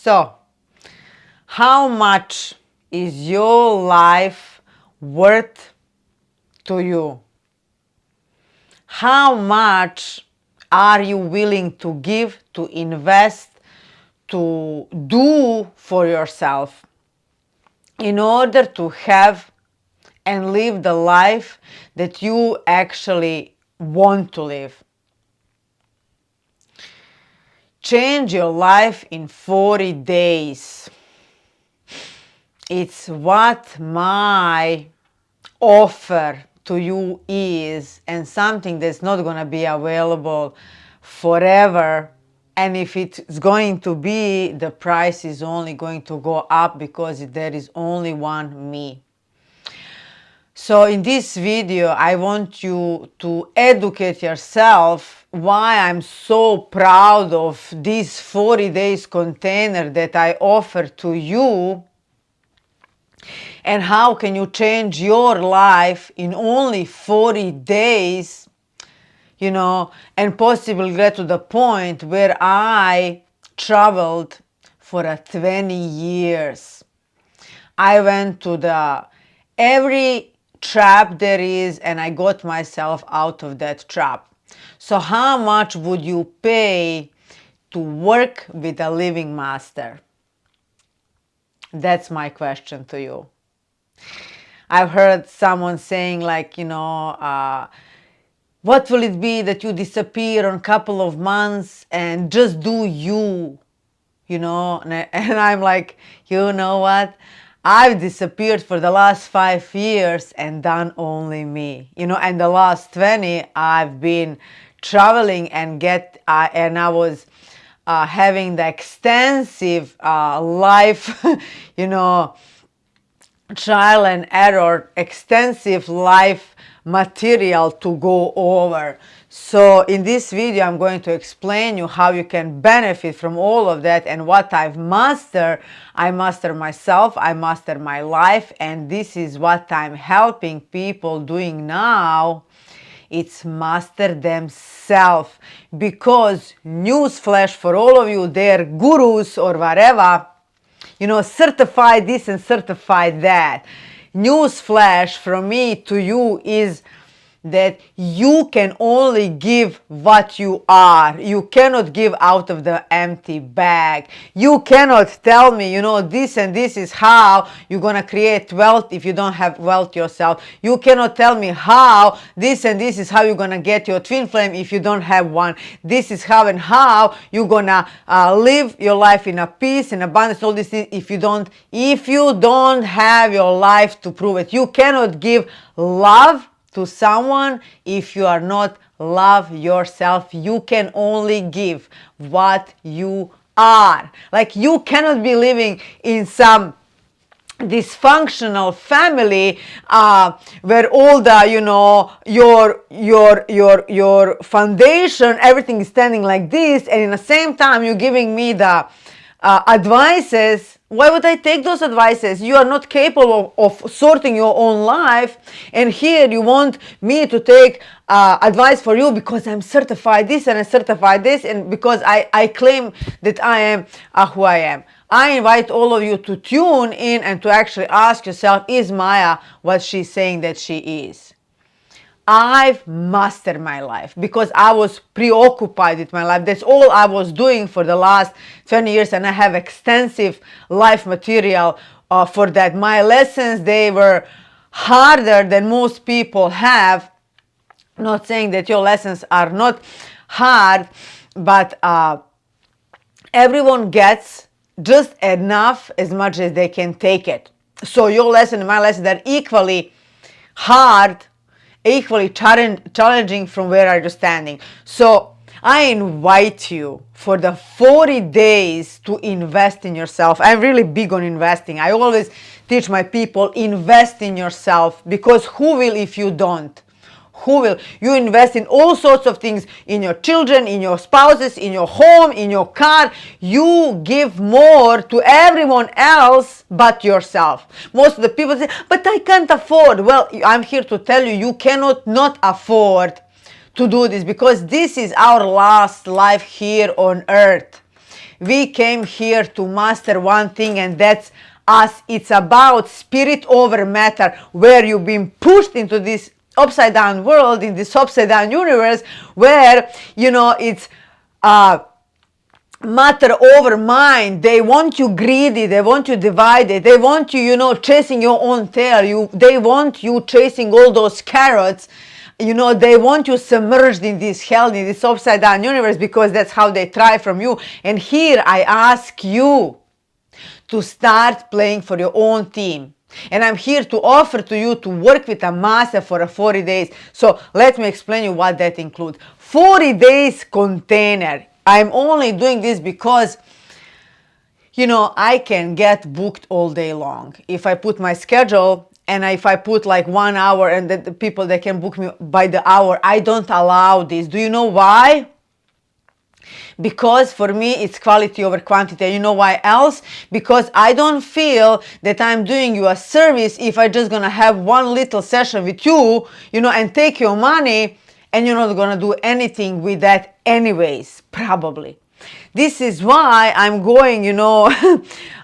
So, how much is your life worth to you? How much are you willing to give, to invest, to do for yourself in order to have and live the life that you actually want to live? Change your life in 40 days. It's what my offer to you is, and something that's not going to be available forever. And if it's going to be, the price is only going to go up because there is only one me. So in this video, I want you to educate yourself why I'm so proud of this 40 days container that I offer to you, and how can you change your life in only 40 days, and possibly get to the point where I traveled for 20 years. I went to every trap there is, and I got myself out of that trap. So how much would you pay to work with a living master? That's my question to you. I've heard someone saying, like, what will it be that you disappear on a couple of months and just do you, and I'm like, you know what? I've disappeared for the last 5 years and done only me, and the last 20 I've been traveling and I was having the extensive life, trial and error, extensive life material to go over. So in this video, I'm going to explain you how you can benefit from all of that and what I've mastered. I master myself, I master my life, and this is what I'm helping people doing now. It's master themselves, because newsflash for all of you, they're gurus or whatever, certify this and certify that. Newsflash from me to you is that you can only give what you are. You cannot give out of the empty bag. You cannot tell me, this and this is how you're going to create wealth if you don't have wealth yourself. You cannot tell me how this and this is how you're going to get your twin flame if you don't have one. This is how and how you're going to live your life in a peace and abundance, all these things, if you don't have your life to prove it. You cannot give love to someone if you are not love yourself. You can only give what you are. Like, you cannot be living in some dysfunctional family where all the your foundation, everything is standing like this, and in the same time you're giving me the advices. Why would I take those advices? You are not capable of sorting your own life, and here you want me to take advice for you because I'm certified this and I certified this, and because I claim that I am who I am. I invite all of you to tune in and to actually ask yourself, is Maya what she's saying that she is? I've mastered my life because I was preoccupied with my life. That's all I was doing for the last 20 years, and I have extensive life material for that. My lessons, they were harder than most people have. Not saying that your lessons are not hard, but everyone gets just enough, as much as they can take it. So your lesson and my lesson are equally hard, equally challenging from where are you standing. So I invite you for the 40 days to invest in yourself. I'm really big on investing. I always teach my people, invest in yourself, because who will if you don't? Who will? You invest in all sorts of things, in your children, in your spouses, in your home, in your car. You give more to everyone else but yourself. Most of the people say, but I can't afford. Well, I'm here to tell you, you cannot not afford to do this, because this is our last life here on earth. we came here to master one thing, and that's us. It's about spirit over matter, where you've been pushed into this upside down world, in this upside down universe, where, you know, it's matter over mind. They want you greedy, they want you divided, they want you, you know, chasing your own tail. They want you chasing all those carrots. You know, they want you submerged in this hell, in this upside down universe, because that's how they thrive from you. And here I ask you to start playing for your own team. And I'm here to offer to you to work with a master for 40 days. So let me explain you what that includes. 40 days container. I'm only doing this because, you know, I can get booked all day long. If I put my schedule, and if I put like 1 hour, and the people that can book me by the hour, I don't allow this. Do you know why? Because for me it's quality over quantity. You know why else? Because I don't feel that I'm doing you a service if I just gonna have one little session with you, you know, and take your money, and you're not gonna do anything with that anyways, probably. This is why I'm going, you know,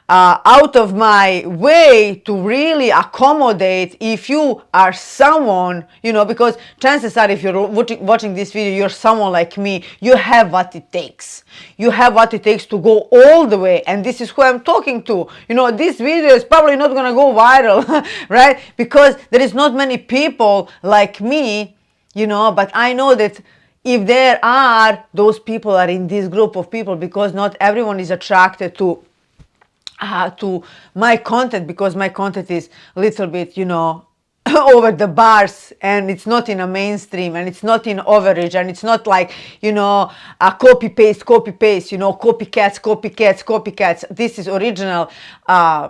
out of my way to really accommodate if you are someone, you know, because chances are if you're watching this video, you're someone like me, you have what it takes. You have what it takes to go all the way, and this is who I'm talking to. You know, this video is probably not gonna go viral, right? Because there is not many people like me, you know, but I know that if there are, those people are in this group of people, because not everyone is attracted to my content, because my content is a little bit, you know, over the bars, and it's not in a mainstream, and it's not in overage, and it's not like, you know, a copy paste, you know, copycats. This is original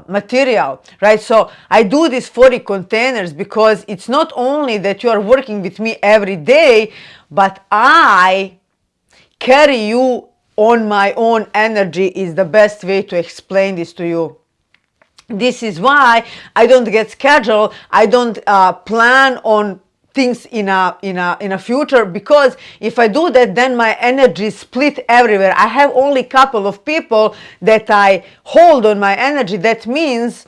material, right? So I do these 40 containers because it's not only that you are working with me every day, but I carry you on my own energy, is the best way to explain this to you. This is why I don't get scheduled. I don't plan on things in a future, because if I do that, then my energy is split everywhere. I have only couple of people that I hold on my energy. That means,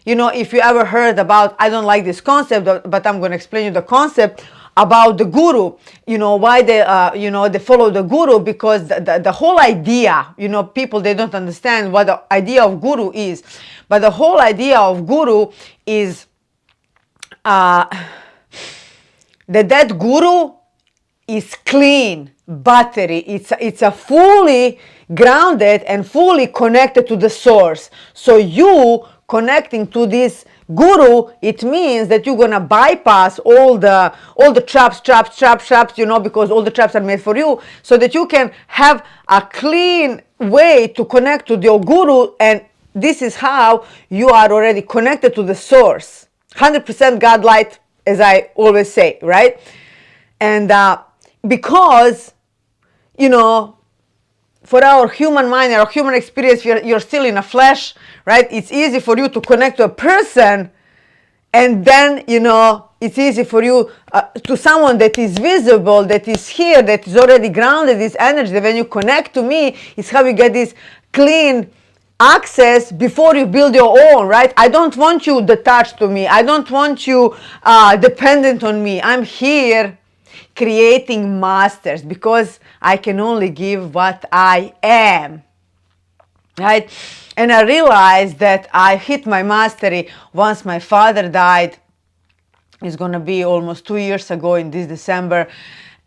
you know, if you ever heard about, I don't like this concept, but I'm going to explain you the concept about the guru. You know why they you know, they follow the guru, because the whole idea, you know, people, they don't understand what the idea of guru is. But the whole idea of guru is that guru is clean battery. It's a fully grounded and fully connected to the source. So you connecting to this guru, it means that you're gonna bypass all the traps, you know, because all the traps are made for you, so that you can have a clean way to connect to your guru. And this is how you are already connected to the source. 100% God light, as I always say, right? And because, you know, for our human mind, our human experience, you're still in a flesh, right? It's easy for you to connect to a person, and then, you know, it's easy for you to someone that is visible, that is here, that is already grounded, this energy. That when you connect to me, is how you get this clean access before you build your own, right? I don't want you detached to me. I don't want you dependent on me. I'm here creating masters, because I can only give what I am, right? And I realized that I hit my mastery once my father died. It's gonna be almost 2 years ago in this December.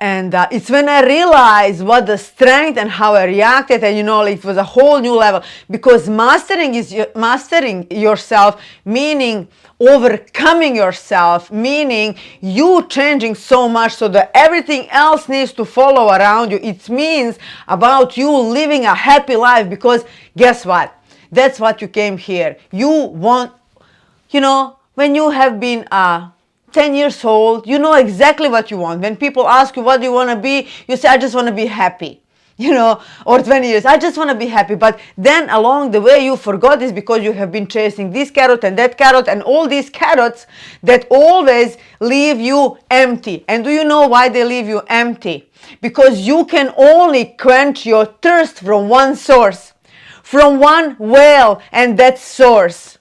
And it's when I realized what the strength and how I reacted, and, you know, it was a whole new level. Because mastering is mastering yourself, meaning overcoming yourself, meaning you changing so much so that everything else needs to follow around you. It means about you living a happy life, because guess what? That's what you came here. You want, you know, when you have been 10 years old, you know exactly what you want. When people ask you what do you want to be, you say, I just want to be happy, you know, or 20 years, I just want to be happy. But then along the way, you forgot this, because you have been chasing this carrot and that carrot and all these carrots that always leave you empty. And do you know why they leave you empty? Because you can only quench your thirst from one source. from one well, and that's source.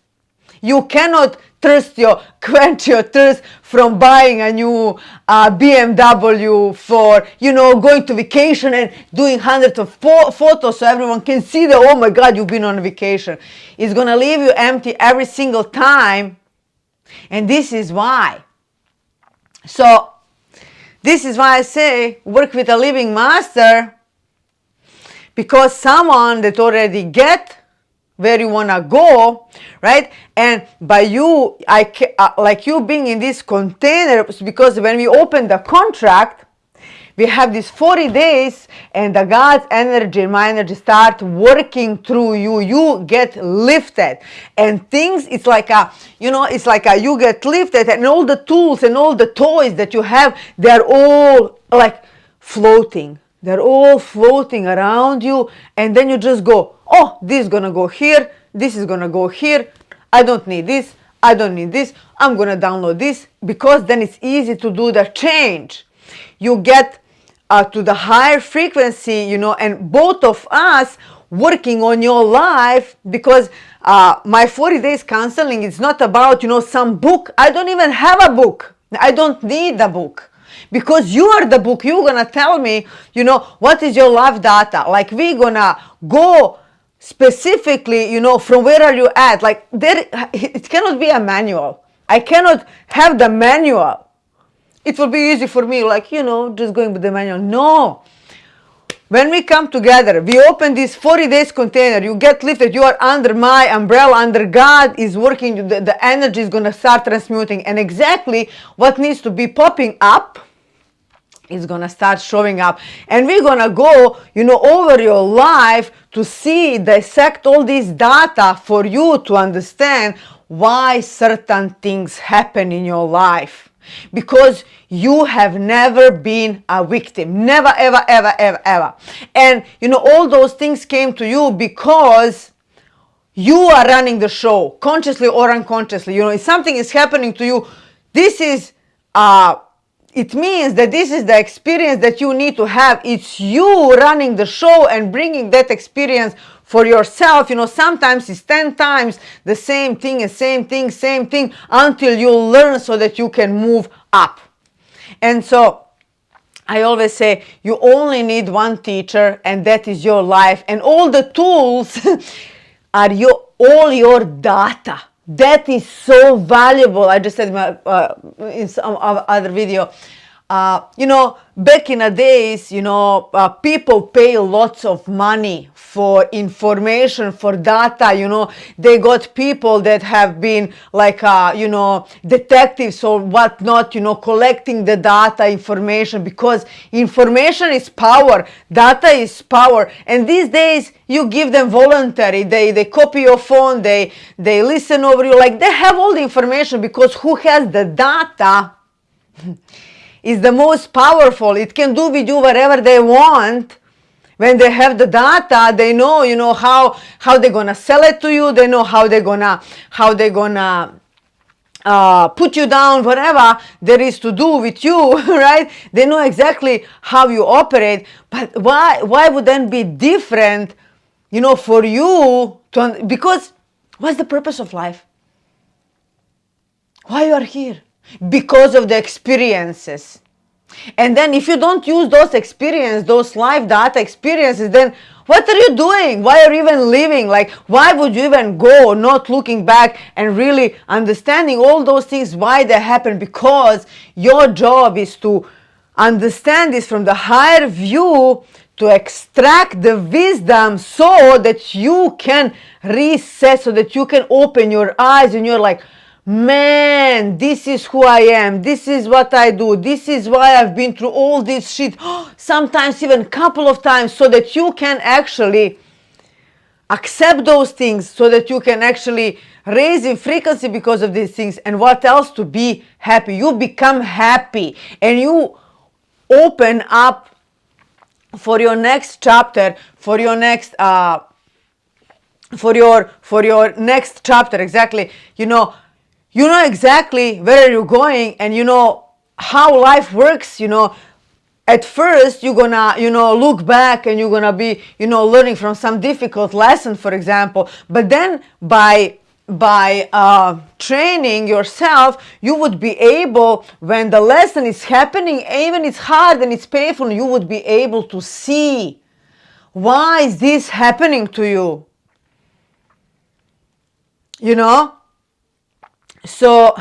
You cannot quench your thirst from buying a new BMW for, going to vacation and doing hundreds of photos so everyone can see that, oh my God, you've been on vacation. It's going to leave you empty every single time. And this is why. So, this is why I say work with a living master, because someone that already get where you want to go, right? And by you, like you being in this container, because when we open the contract, we have these 40 days and the God's energy and my energy start working through you. You get lifted and things, it's like you get lifted and all the tools and all the toys that you have, they're all like floating. They're all floating around you, and then you just go, oh, this is gonna go here, this is gonna go here, I don't need this, I don't need this, I'm gonna download this, because then it's easy to do the change. You get to the higher frequency, and both of us working on your life, because my 40 days counseling is not about, some book. I don't even have a book. I don't need a book. Because you are the book. You're gonna tell me, what is your life data. Like, we're gonna go specifically, from where are you at. Like, it cannot be a manual. I cannot have the manual. It will be easy for me, like, just going with the manual. No. When we come together, we open this 40 days container, you get lifted, you are under my umbrella, under God is working, the energy is gonna start transmuting, and exactly what needs to be popping up is gonna start showing up. And we're gonna go, over your life to see, dissect all this data for you to understand why certain things happen in your life. Because you have never been a victim. Never, ever, ever, ever, ever. And, all those things came to you because you are running the show, consciously or unconsciously. If something is happening to you, this is, it means that this is the experience that you need to have. It's you running the show and bringing that experience for yourself. Sometimes it's 10 times the same thing, until you learn so that you can move up. And so I always say you only need one teacher, and that is your life. And all the tools are all your data. That is so valuable. I just said in some other video, back in the days, people pay lots of money for information, for data. They got people that have been like, detectives or whatnot, collecting the data information, because information is power, data is power. And these days you give them voluntary, they copy your phone, they listen over you, like they have all the information, because who has the data is the most powerful. It can do with you whatever they want. When they have the data, they know, how they're gonna sell it to you. They know how they're gonna put you down, whatever there is to do with you, right? They know exactly how you operate. But why would then be different, for you to? Because what's the purpose of life? Why you are here? Because of the experiences. And then if you don't use those experiences, those life data experiences, then what are you doing? Why are you even living? Like, why would you even go, not looking back and really understanding all those things, why they happen? Because your job is to understand this from the higher view, to extract the wisdom so that you can reset, so that you can open your eyes and you're like, man, this is who I am, this is what I do, this is why I've been through all this shit, sometimes even a couple of times, so that you can actually accept those things, so that you can actually raise in frequency because of these things. And what else? To be happy. You become happy and you open up for your next chapter, for your next for your next chapter. Exactly. You know exactly where you're going, and you know how life works, at first you're gonna, look back and you're gonna be, learning from some difficult lesson, for example. But then by training yourself, you would be able, when the lesson is happening, even it's hard and it's painful, you would be able to see, why is this happening to you? So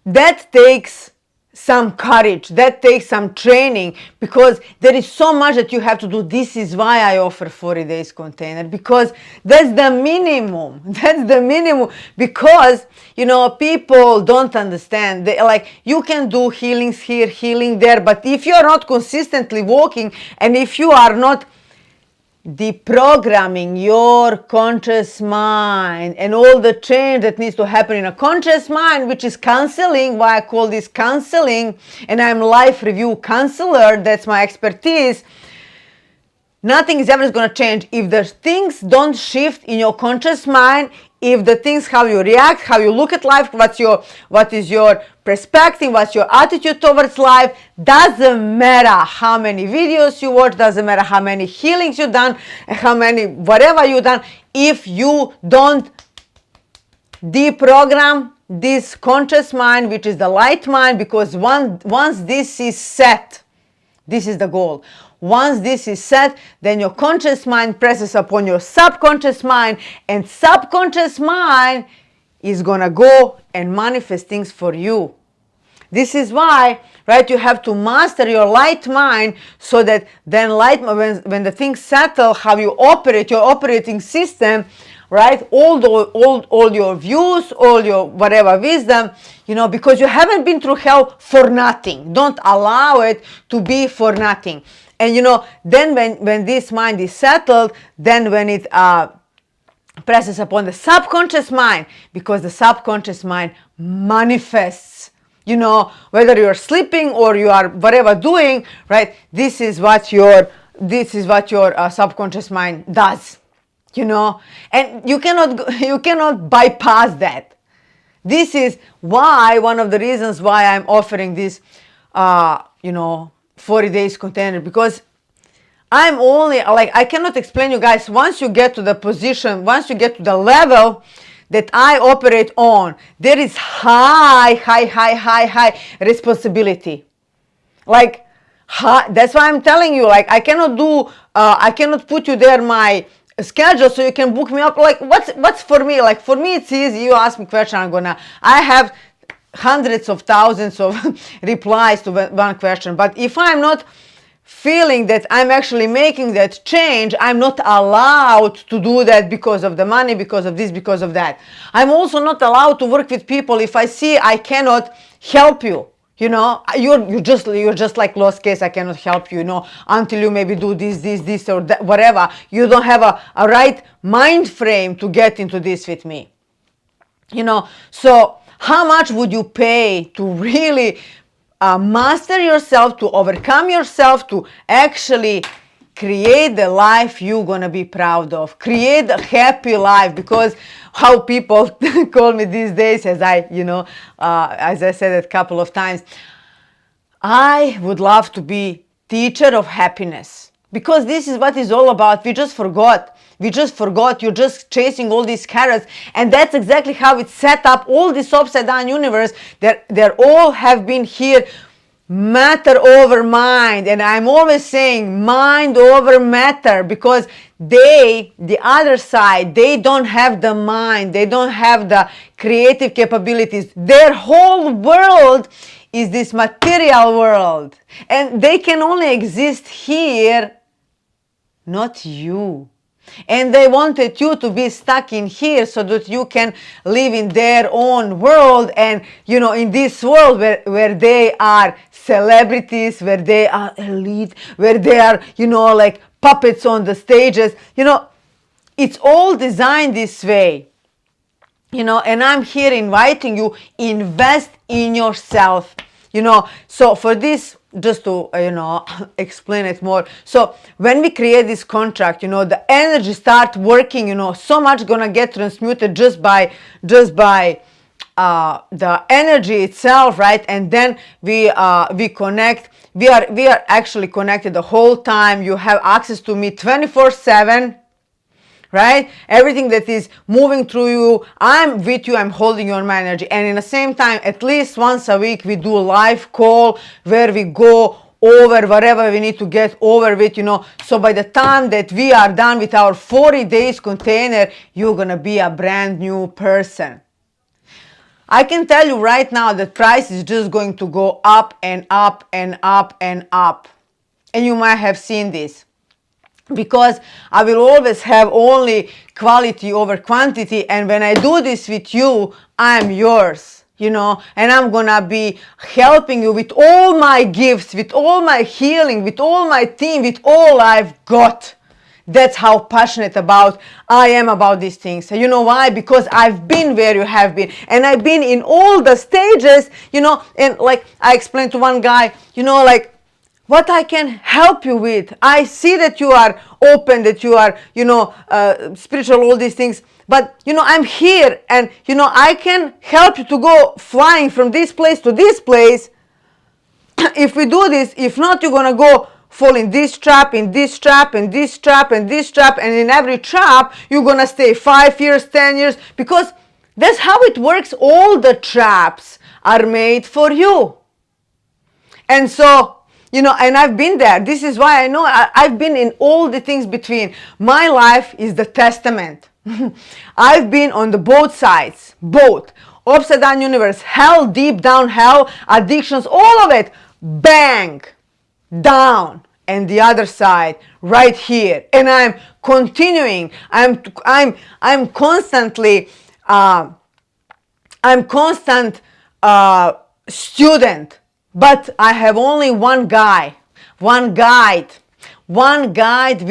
that takes some courage, that takes some training, because there is so much that you have to do. This is why I offer 40 days container, because that's the minimum. That's the minimum, because people don't understand. Like, you can do healings here, healing there, but if you're not consistently walking, and if you are not deprogramming your conscious mind and all the change that needs to happen in a conscious mind, which is counseling, why I call this counseling, and I'm life review counselor, that's my expertise. Nothing is ever going to change if the things don't shift in your conscious mind. If the things, how you react, how you look at life, what is your perspective, what's your attitude towards life, doesn't matter how many videos you watch, doesn't matter how many healings you've done, how many whatever you've done, if you don't deprogram this conscious mind, which is the light mind, because once this is set, this is the goal. Once this is set, then your conscious mind presses upon your subconscious mind, and subconscious mind is gonna go and manifest things for you. This is why, right, you have to master your light mind, so that then when the things settle, how you operate, your operating system, right, all your views, all your whatever wisdom, because you haven't been through hell for nothing. Don't allow it to be for nothing. And then when this mind is settled, then when it presses upon the subconscious mind, because the subconscious mind manifests, whether you're sleeping or you are whatever doing, right, this is what your subconscious mind does, and you cannot bypass that. This is why, one of the reasons why I'm offering this 40 days container, because I'm only, I cannot explain you guys, once you get to the position, once you get to the level that I operate on, there is high responsibility. That's why I'm telling you, I cannot put you there my schedule so you can book me up. What's for me? For me, it's easy. You ask me question, I have hundreds of thousands of replies to one question. But if I'm not feeling that I'm actually making that change, I'm not allowed to do that, because of the money, because of this, because of that. I'm also not allowed to work with people if I see I cannot help you. You're just like lost case. I cannot help you, until you maybe do this or that, whatever. You don't have a right mind frame to get into this with me. So how much would you pay to really master yourself, to overcome yourself, to actually create the life you're going to be proud of, create a happy life? Because how people call me these days, as I said a couple of times, I would love to be teacher of happiness, because this is what it's all about. We just forgot. You're just chasing all these carrots, and that's exactly how it's set up. All this upside down universe, they're all have been here. Matter over mind, and I'm always saying mind over matter, because the other side, they don't have the mind, they don't have the creative capabilities. Their whole world is this material world, and they can only exist here, not you. And they wanted you to be stuck in here so that you can live in their own world, and in this world where they are celebrities, where they are elite, where they are like puppets on the stages. It's all designed this way. And I'm here inviting you, invest in yourself. So for this, just to explain it more, so when we create this contract, the energy start working, so much gonna get transmuted just by the energy itself, right? And then we connect. We are actually connected the whole time. You have access to me 24/7, right? Everything that is moving through you, I'm with you, I'm holding you on my energy. And in the same time, at least once a week, we do a live call where we go over whatever we need to get over with, so by the time that we are done with our 40 days container, you're gonna be a brand new person. I can tell you right now that price is just going to go up and up and up and up. And you might have seen this, because I will always have only quality over quantity. And when I do this with you, I'm yours, and I'm gonna be helping you with all my gifts, with all my healing, with all my team, with all I've got. That's how passionate I am about these things. You know why? Because I've been where you have been, and I've been in all the stages, and like I explained to one guy, like what I can help you with. I see that you are open, that you are, spiritual, all these things. But, I'm here, and, I can help you to go flying from this place to this place. If we do this, if not, you're going to go fall in this trap, in this trap, in this trap, and this trap, and in every trap, you're going to stay 5 years, 10 years, because that's how it works. All the traps are made for you. And so, and I've been there. This is why I know I've been in all the things between. My life is the testament. I've been on the both sides, both. Upside down universe, hell, deep down hell, addictions, all of it, bang, down. And the other side, right here. And I'm continuing. I'm constantly, constant student. But I have only one guide,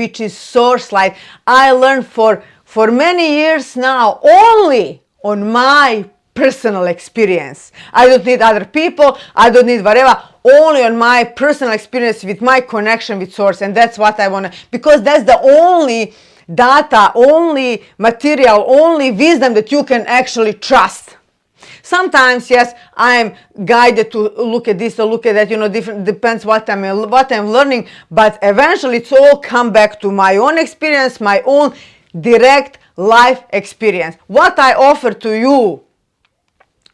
which is Source Light. I learned for many years now only on my personal experience. I don't need other people, I don't need whatever, only on my personal experience with my connection with Source. And that's what I want to, because that's the only data, only material, only wisdom that you can actually trust. Sometimes, yes, I'm guided to look at this or look at that, different, depends what I'm learning, but eventually it's all come back to my own experience, my own direct life experience. What I offer to you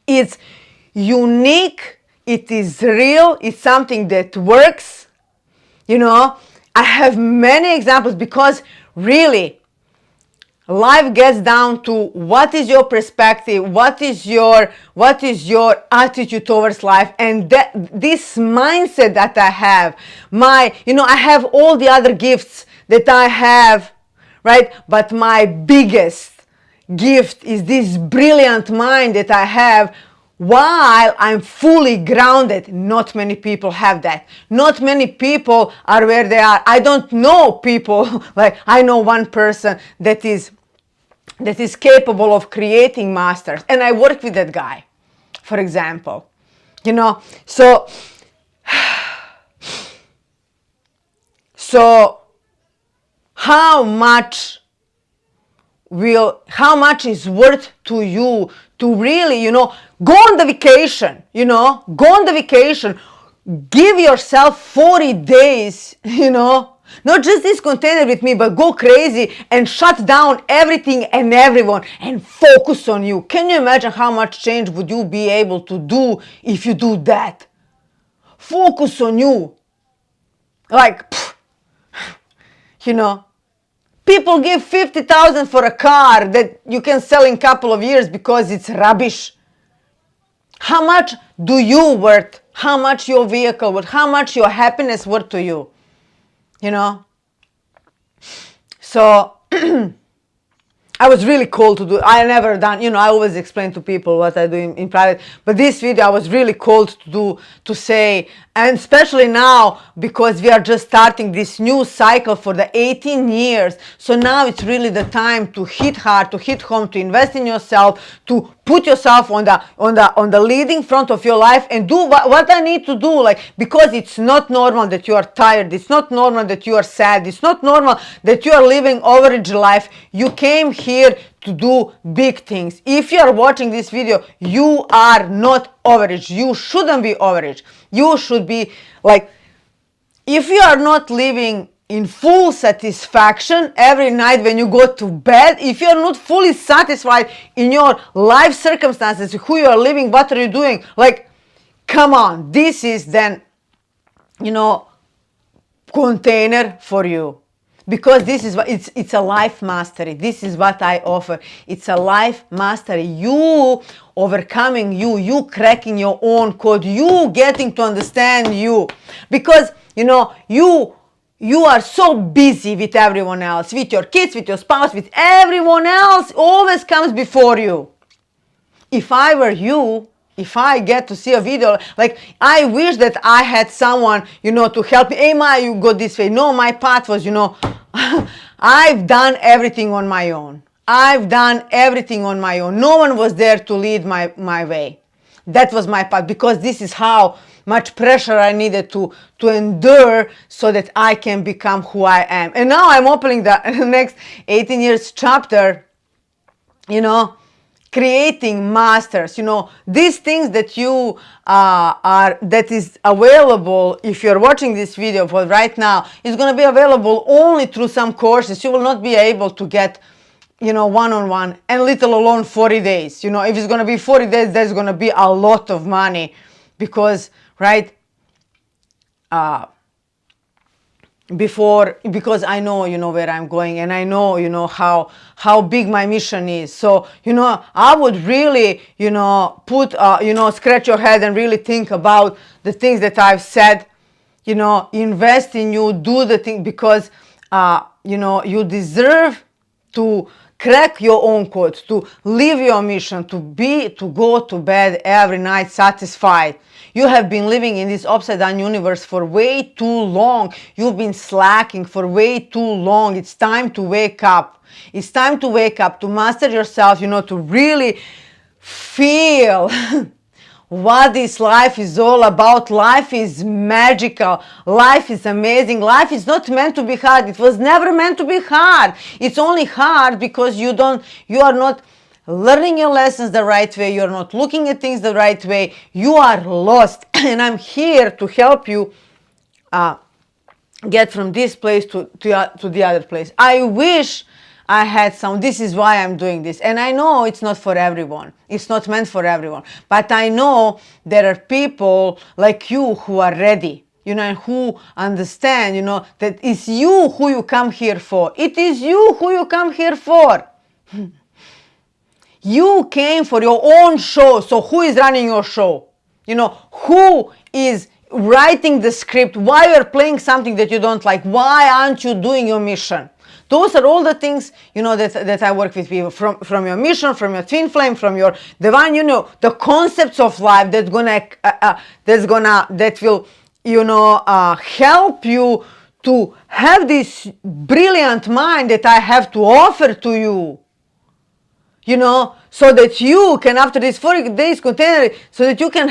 is unique, it is real, it's something that works. I have many examples, because really, life gets down to what is your perspective, what is your attitude towards life, and this mindset that I have, I have all the other gifts that I have, right? But my biggest gift is this brilliant mind that I have while I'm fully grounded. Not many people have that. Not many people are where they are. I don't know people, like I know one person that is capable of creating masters, and I work with that guy, for example. So how much is worth to you to really, go on the vacation, give yourself 40 days, not just this container with me, but go crazy and shut down everything and everyone and focus on you. Can you imagine how much change would you be able to do if you do that? Focus on you. Like, people give 50,000 for a car that you can sell in a couple of years because it's rubbish. How much do you worth? How much your vehicle worth? How much your happiness worth to you? So I was really called to do. I never done. I always explain to people what I do in private. But this video I was really called to do, to say, and especially now because we are just starting this new cycle for the 18 years. So now it's really the time to hit hard, to hit home, to invest in yourself, to put yourself on the leading front of your life and do what I need to do. Like, because it's not normal that you are tired. It's not normal that you are sad. It's not normal that you are living average life. You came here to do big things. If you are watching this video, you are not average. You shouldn't be average. You should be like, if you are not living in full satisfaction every night when you go to bed, if you are not fully satisfied in your life circumstances, who you are living, what are you doing, like, come on, this is then, you know, container for you. Because this is what it's a life mastery. This is what I offer. It's a life mastery. You overcoming you cracking your own code, you getting to understand you. Because you know, you are so busy with everyone else, with your kids, with your spouse, with everyone else, always comes before you. If I were you, if I get to see a video, like, I wish that I had someone, you know, to help me. Hey, Ma, you go this way. No, my path was, you know, I've done everything on my own. I've done everything on my own. No one was there to lead my way. That was my path, because this is how much pressure I needed to endure so that I can become who I am. And now I'm opening the next 18 years chapter, you know, creating masters, you know, these things that you that is available. If you're watching this video for right now, is going to be available only through some courses. You will not be able to get, you know, one-on-one, and little alone 40 days. You know, if it's going to be 40 days, that's going to be a lot of money, because, right, because I know, you know, where I'm going, and I know, you know, how big my mission is. So, you know, I would really, you know, put, you know, scratch your head and really think about the things that I've said. You know, invest in you, do the thing, because, you know, you deserve to crack your own code, to live your mission, to go to bed every night satisfied. You have been living in this upside down universe for way too long. You've been slacking for way too long. It's time to wake up. It's time to wake up, to master yourself, you know, to really feel what this life is all about. Life is magical. Life is amazing. Life is not meant to be hard. It was never meant to be hard. It's only hard because you are not learning your lessons the right way. You're not looking at things the right way. You are lost. And I'm here to help you get from this place to the other place. I wish I had some. This is why I'm doing this. And I know it's not for everyone. It's not meant for everyone. But I know there are people like you who are ready, you know, and who understand, you know, that it's you who you come here for. It is you who you come here for. You came for your own show. So who is running your show? You know, who is writing the script? Why you're playing something that you don't like? Why aren't you doing your mission? Those are all the things, you know, that I work with people, from your mission, from your twin flame, from your divine, you know, the concepts of life that will, you know, help you to have this brilliant mind that I have to offer to you. You know, so that you can, after this 40 days container, so that you can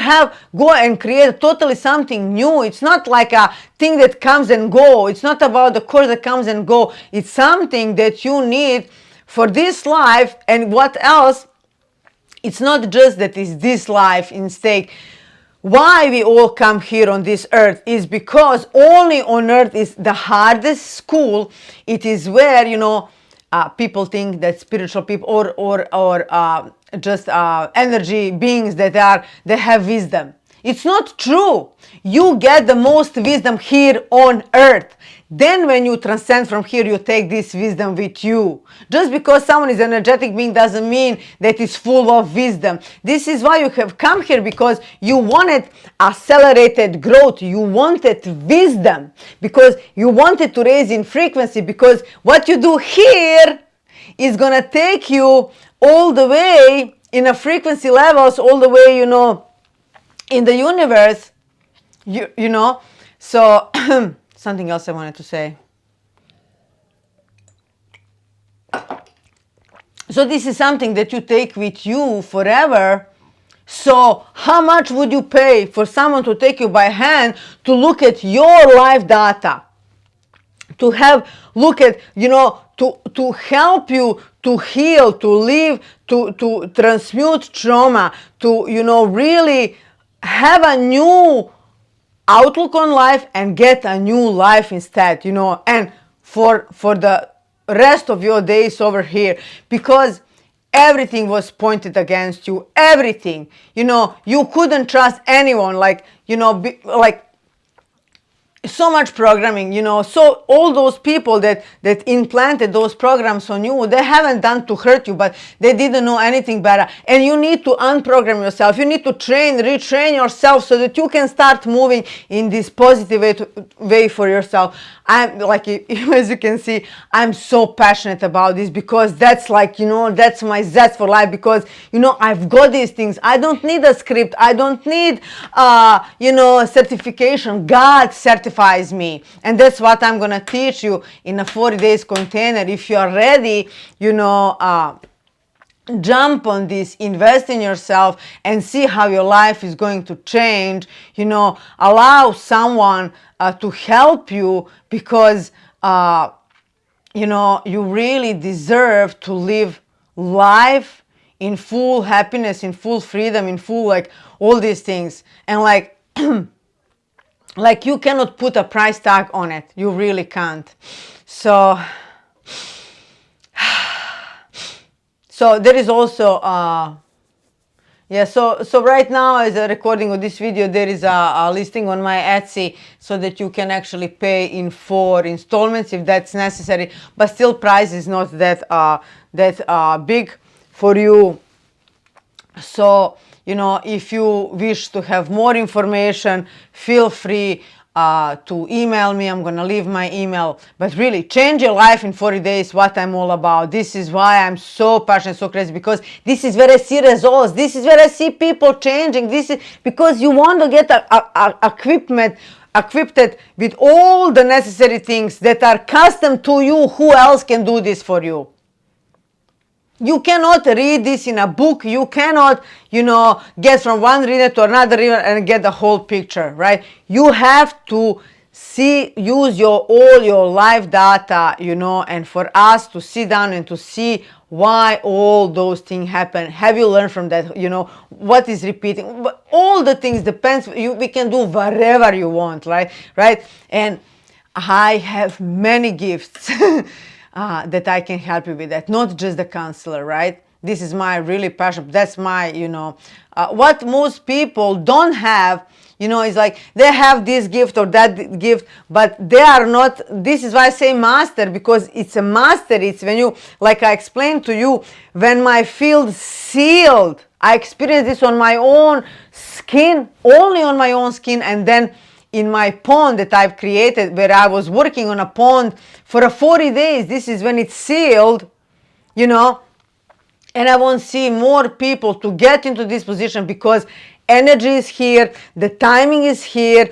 go and create totally something new. It's not like a thing that comes and go. It's not about the course that comes and go. It's something that you need for this life. And what else? It's not just that it's this life in stake. Why we all come here on this earth is because only on earth is the hardest school. It is where, you know, people think that spiritual people or just energy beings that have wisdom. It's not true. You get the most wisdom here on earth. Then when you transcend from here, you take this wisdom with you. Just because someone is an energetic being doesn't mean that it's full of wisdom. This is why you have come here, because you wanted accelerated growth. You wanted wisdom because you wanted to raise in frequency, because what you do here is going to take you all the way in a frequency levels, all the way, you know, in the universe, you know. So something else I wanted to say. So this is something that you take with you forever. So how much would you pay for someone to take you by hand to look at your life data, to have look at, to help you to heal, to live, to transmute trauma, to really have a new outlook on life and get a new life instead, and for the rest of your days over here, because everything was pointed against you, everything, you couldn't trust anyone, like, like so much programming, so all those people that implanted those programs on you, they haven't done to hurt you, but they didn't know anything better. And you need to unprogram yourself. You need to retrain yourself so that you can start moving in this positive way for yourself. I'm like, as you can see, I'm so passionate about this, because that's like, that's my zest for life, because I've got these things. I don't need a script. I don't need certification. God certifies me, and that's what I'm gonna teach you in a 40 days container. If you are ready, jump on this, invest in yourself, and see how your life is going to change. Allow someone to help you, because you really deserve to live life in full happiness, in full freedom, in full, like, all these things. And like like, you cannot put a price tag on it. You really can't. So there is also so right now, as a recording of this video, there is a listing on my Etsy, so that you can actually pay in 4 installments if that's necessary, but still price is not that big for you. So if you wish to have more information, feel free to email me. I'm gonna leave my email. But really, change your life in 40 days, what I'm all about. This is why I'm so passionate, so crazy, because this is where I see results. This is where I see people changing. This is because you want to get equipped with all the necessary things that are custom to you. Who else can do this for you? You cannot read this in a book. You cannot, get from one reader to another reader and get the whole picture, right? You have to use all your live data, and for us to sit down and to see why all those things happen. Have you learned from that? What is repeating? All the things depends. We can do whatever you want, right? And I have many gifts. That I can help you with that, not just the counselor, right? This is my really passion. That's my, what most people don't have, is like they have this gift or that gift, but they are not. This is why I say master, because it's a master. It's when you, like I explained to you, when my field sealed, I experienced this on my own skin, only on my own skin, and then in my pond that I've created, where I was working on a pond for 40 days. This is when it's sealed, and I want to see more people to get into this position, because energy is here, the timing is here,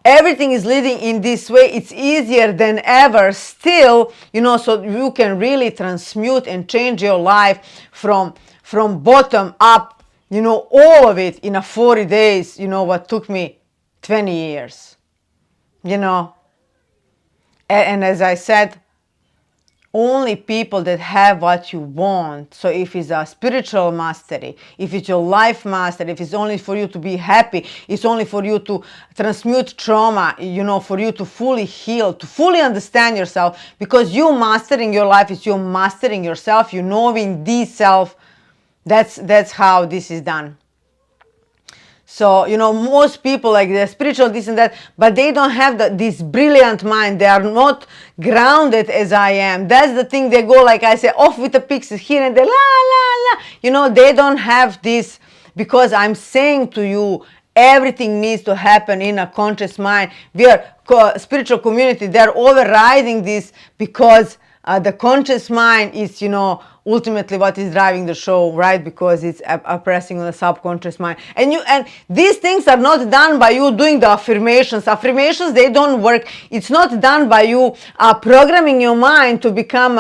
everything is leading in this way. It's easier than ever still, so you can really transmute and change your life from bottom up, all of it in 40 days, what took me 20 years, and as I said, only people that have what you want. So if it's a spiritual mastery, if it's your life mastery, if it's only for you to be happy, it's only for you to transmute trauma, for you to fully heal, to fully understand yourself, because you mastering your life is you mastering yourself, knowing the self. That's how this is done. So, most people, like, they're spiritual, this and that, but they don't have this brilliant mind. They are not grounded as I am. That's the thing. They go, like I say, off with the pixels here and there, la, la, la. They don't have this, because I'm saying to you, everything needs to happen in a conscious mind. We are spiritual community. They're overriding this, because the conscious mind is, ultimately what is driving the show, right? Because it's pressing on the subconscious mind. And these things are not done by you doing the affirmations. Affirmations, they don't work. It's not done by you programming your mind to become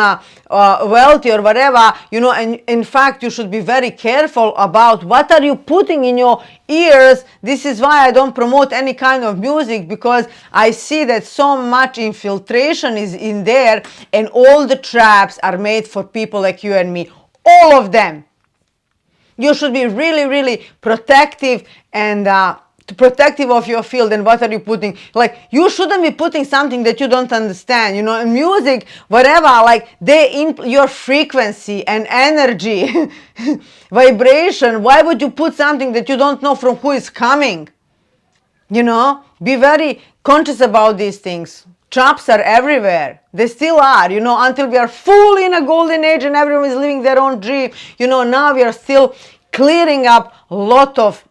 wealthy or whatever, and in fact, you should be very careful about what are you putting in your ears. This is why I don't promote any kind of music, because I see that so much infiltration is in there, and all the traps are made for people like you and me. All of them. You should be really, really protective and protective of your field. And what are you putting? Like, you shouldn't be putting something that you don't understand, in music, whatever, like your frequency and energy, vibration. Why would you put something that you don't know from who is coming? Be very conscious about these things. Traps are everywhere. They still are, until we are fully in a golden age and everyone is living their own dream. Now we are still clearing up a lot of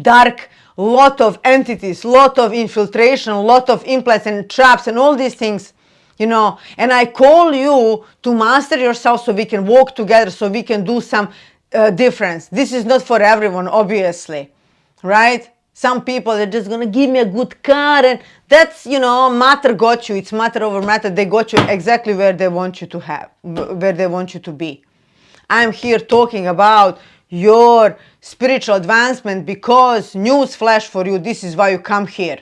dark, lot of entities, lot of infiltration, lot of implants and traps and all these things, and I call you to master yourself so we can walk together, so we can do some difference. This is not for everyone, obviously, right? Some people are just gonna give me a good car, and that's, matter got you. It's matter over matter. They got you exactly where they want you to where they want you to be. I'm here talking about your spiritual advancement because, news flash for you, this is why you come here.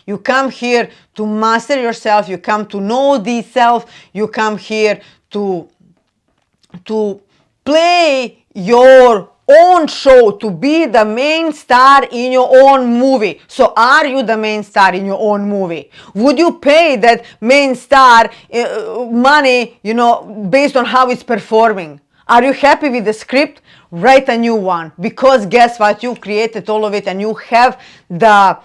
You come here to master yourself. You come to know the self. You come here to play your own show, to be the main star in your own movie. So are you the main star in your own movie? Would you pay that main star money, based on how it's performing? Are you happy with the script? Write a new one, because guess what? You created all of it and you have the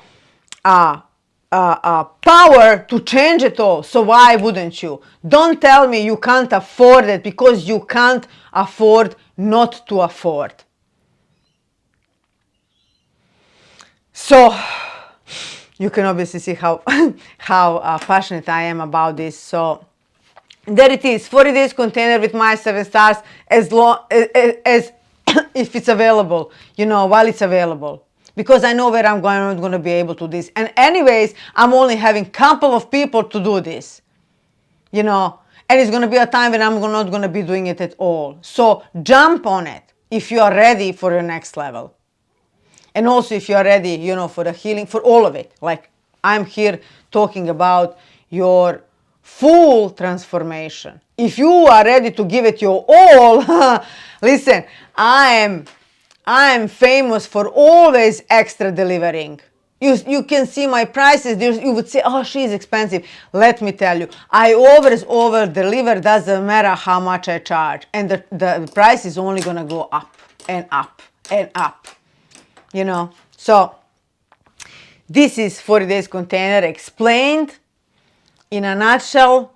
power to change it all. So why wouldn't you? Don't tell me you can't afford it, because you can't afford not to afford. So you can obviously see how passionate I am about this. So there it is, 40 days container with my 7 stars, as long as if it's available, while it's available. Because I know where I'm going to be able to do this. And anyways, I'm only having a couple of people to do this, and it's going to be a time when I'm not going to be doing it at all. So jump on it if you are ready for your next level. And also if you are ready, for the healing, for all of it. Like, I'm here talking about your full transformation. If you are ready to give it your all, listen, I am famous for always extra delivering. You can see my prices. You would say, oh, she's expensive. Let me tell you, I always over deliver. Doesn't matter how much I charge. And the price is only going to go up and up and up. So this is 40 days container explained in a nutshell,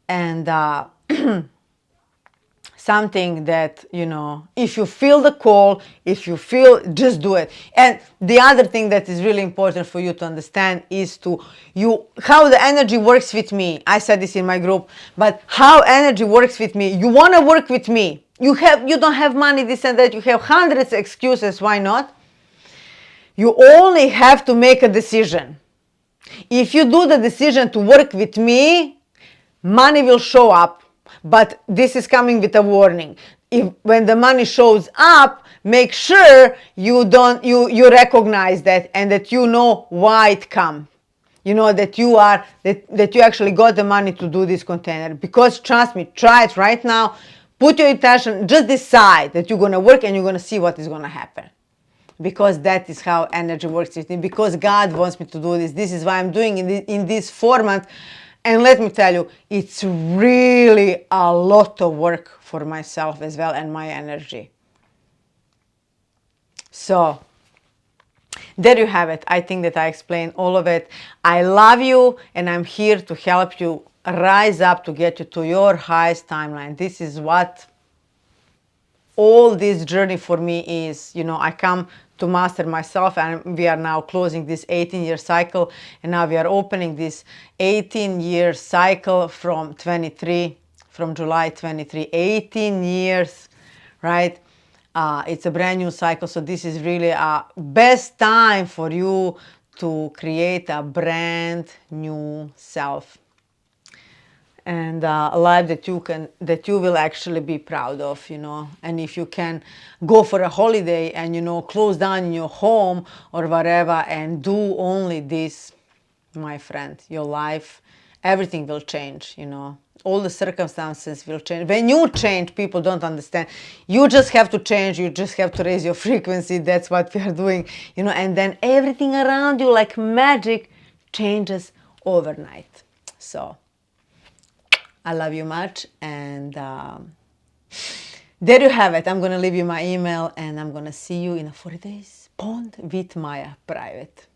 and something that, if you feel the call, if you feel, just do it. And the other thing that is really important for you to understand is how the energy works with me. I said this in my group, but how energy works with me. You want to work with me. You don't have money, this and that. You have hundreds of excuses. Why not? You only have to make a decision. If you do the decision to work with me, money will show up. But this is coming with a warning. When the money shows up, make sure you recognize that, and that you know why it come. That you actually got the money to do this container. Because trust me, try it right now. Put your intention. Just decide that you're going to work, and you're going to see what is going to happen. Because that is how energy works with me. Because God wants me to do this. This is why I'm doing it in this format. And let me tell you, it's really a lot of work for myself as well, and my energy. So there you have it. I think that I explained all of it. I love you, and I'm here to help you rise up, to get you to your highest timeline. This is what all this journey for me is. I come to master myself, and we are now closing this 18-year cycle, and now we are opening this 18-year cycle from 23 from July 23, 18 years, right? It's a brand new cycle, so this is really a best time for you to create a brand new self and a life that you will actually be proud of, you know. And if you can go for a holiday and, you know, close down your home or whatever and do only this, my friend, your life, everything will change, you know. All the circumstances will change. When you change, people don't understand. You just have to change. You just have to raise your frequency. That's what we are doing, you know. And then everything around you, like magic, changes overnight. So I love you much. And there you have it. I'm going to leave you my email and I'm going to see you in 40 days. Bond with Maya private.